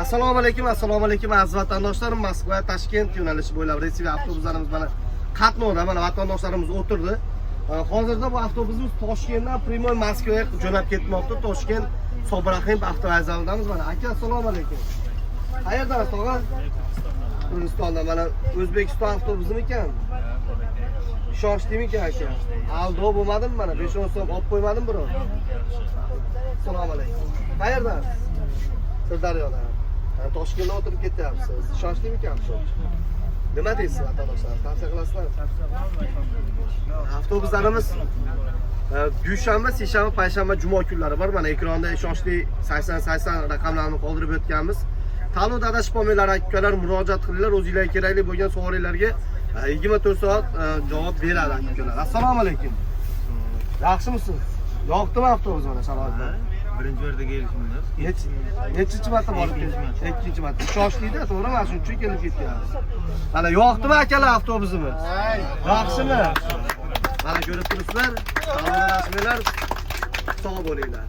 Assalomu alaykum aziz vatandoshlarim. Moskva Toshkent yo'nalishi bo'ylab reysiy avtobuslarimiz mana qatnovda, mana vatandoshlarimiz o'tirdi. Hozirda bu avtobusimiz Toshkentdan Primoy Moskvaga jo'nab ketmoqda. Toshkent Sobrahim avtovokzalidamiz. Mana aka, assalomu alaykum. Qayerdasiz, tog'a? Hindistonda. Mana O'zbekiston avtobusimi ekan? Ishonchlimi ekan aka? Aldo bo'lmadimi mana? 5-10 so'm olib qo'ymadim birov. Assalomu alaykum. Qayerdasiz? Sirdaryoda. Toshkentda o'tirib ketyapsiz. Ishonchlimi ekan shu? Nima deysiz vatandoshlar? Tavsiya qilasizlar? Avtobuslarimiz dushanba, seshanba, payshanba, juma kunlari bor. Mana ekranda ishonchli 80 raqamlarni qoldirib o'tganmiz. Tanlov adashib qolmanglar akalar, murojaat qilinglar, o'zingizlarga kerakli bo'lgan savollarga 24 soat javob beradi akalar. Assalomu alaykum. Yaxshimisiz? Yoqdimi avtobus mana sharoitlar? Birinchi marta kelishimiz. Nechinchi marta borib kelishimiz? Ikkinchi marta. Ishonchli-da, to'g'rimi? Mana shuning uchun kelib ketyapmiz. Mana yoqdimi akalar avtobusimiz? Yaxshimi? Mana ko'rib turibsizlar. Salomlashinglar. Sog' bo'linglar.